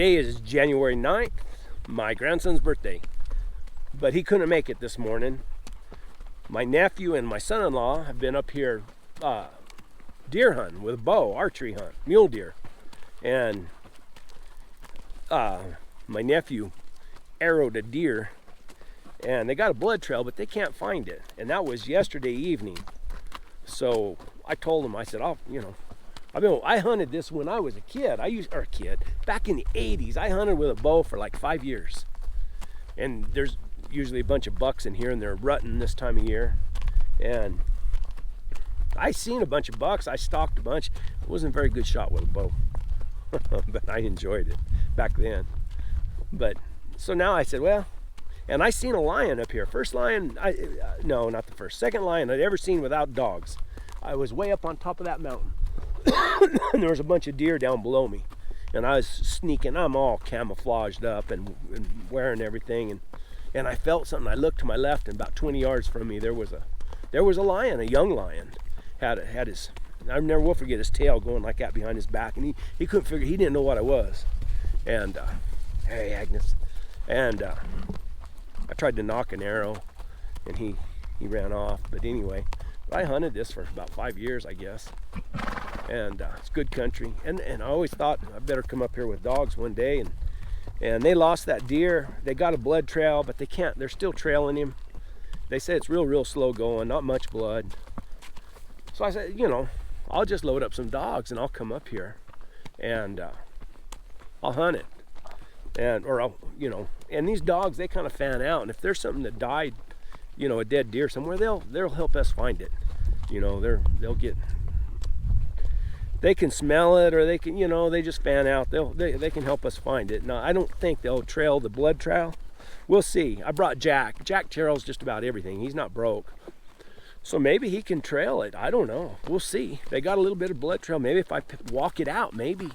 Today is January 9th, my grandson's birthday, but he couldn't make it this morning. My nephew and my son-in-law have been up here deer hunting with a bow, archery hunt, mule deer. And my nephew arrowed a deer, and they got a blood trail, but they can't find it. And that was yesterday evening. So I told him, I said, I hunted this when I was a kid. Back in the 80s, I hunted with a bow for like 5 years. And there's usually a bunch of bucks in here, and they're rutting this time of year. And I seen a bunch of bucks. I stalked a bunch. I wasn't a very good shot with a bow, but I enjoyed it back then. But so now I said, well, and I seen a lion up here. First lion, no, not the first, second lion I'd ever seen without dogs. I was way up on top of that mountain. And there was a bunch of deer down below me. And I was sneaking. I'm all camouflaged up and wearing everything. And I felt something. I looked to my left, and about 20 yards from me, there was a lion, a young lion. Had his, I never will forget his tail going like that behind his back. And he couldn't figure, he didn't know what I was. And, hey, Agnes. And I tried to knock an arrow, and he ran off. But anyway, I hunted this for about 5 years, I guess. And it's good country. And I always thought I better come up here with dogs one day. And they lost that deer. They got a blood trail, but they can't. They're still trailing him. They say it's real slow going, not much blood. So I said, I'll just load up some dogs and I'll come up here and I'll hunt it. And these dogs, they kind of fan out. And if there's something that died, a dead deer somewhere, they'll help us find it. They can smell it, or they can, they just fan out. They can help us find it. Now, I don't think they'll trail the blood trail. We'll see. I brought Jack. Jack trails just about everything. He's not broke. So maybe he can trail it. I don't know. We'll see. They got a little bit of blood trail. Maybe if I walk it out, maybe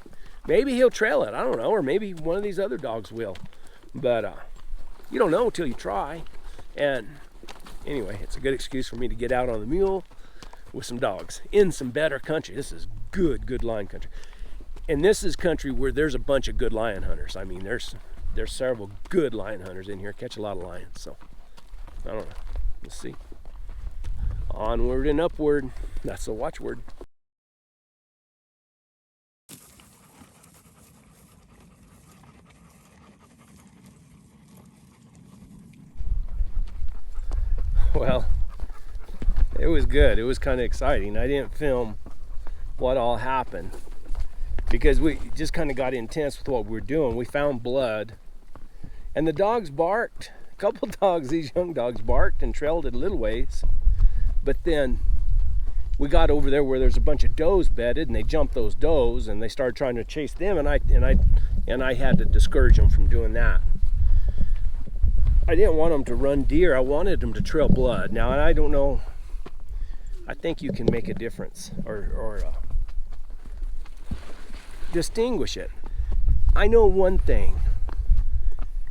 he'll trail it. I don't know. Or maybe one of these other dogs will. But you don't know until you try. And anyway, it's a good excuse for me to get out on the mule with some dogs in some better country. This is good lion country. And this is country where there's a bunch of good lion hunters. I mean, there's several good lion hunters in here. Catch a lot of lions. So I don't know. We'll see. Onward and upward. That's the watchword. Well, it was good. It was kind of exciting. I didn't film what all happened because we just kind of got intense with what we were doing. We found blood, and the dogs barked. A couple dogs, these young dogs, barked and trailed it a little ways. But then we got over there where there's a bunch of does bedded, and they jumped those does, and they started trying to chase them, and I had to discourage them from doing that. I didn't want them to run deer. I wanted them to trail blood. Now, I don't know. I think you can make a difference or distinguish it. I know one thing,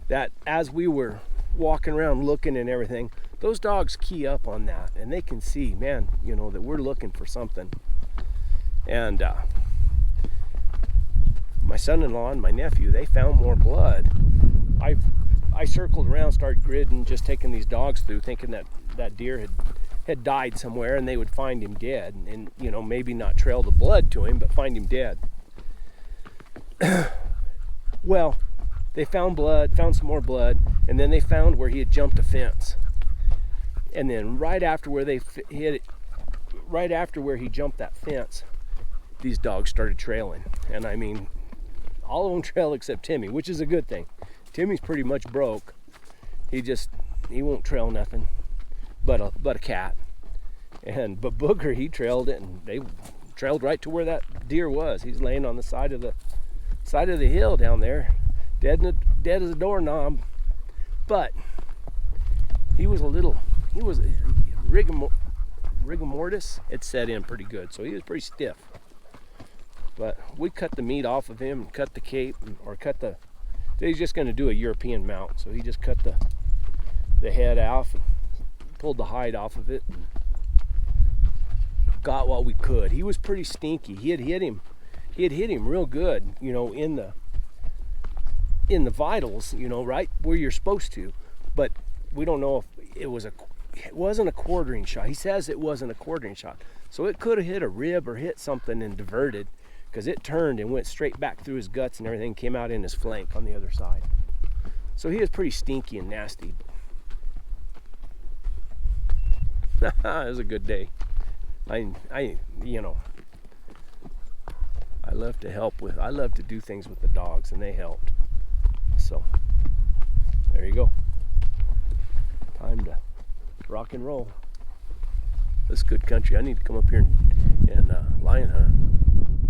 that as we were walking around looking and everything, those dogs key up on that, and they can see, man, that we're looking for something. And my son-in-law and my nephew, they found more blood. I circled around, started gridding, just taking these dogs through, thinking that deer had died somewhere, and they would find him dead, and maybe not trail the blood to him, but find him dead. Well, they found some more blood, and then they found where he had jumped a fence. And then right after where he jumped that fence, these dogs started trailing. And I mean, all of them trailed except Timmy, which is a good thing. Timmy's pretty much broke. He won't trail nothing but a cat. But Booger, he trailed it, and they trailed right to where that deer was. He's laying on the side of the hill down there, dead as a doorknob. But he was rigor mortis. It set in pretty good, so he was pretty stiff. But we cut the meat off of him, and cut the cape, he's just going to do a European mount, so he just cut the head off and pulled the hide off of it and got what we could. He was pretty stinky. He had hit him real good, in in the vitals, you know, right where you're supposed to, but we don't know if it wasn't a quartering shot. He says it wasn't a quartering shot, so it could have hit a rib or hit something and diverted, because it turned and went straight back through his guts and everything, came out in his flank on the other side. So he was pretty stinky and nasty. It was a good day. I you know, I love to do things with the dogs, and they helped. So there you go. Time to rock and roll. This is good country. I need to come up here and lion hunt.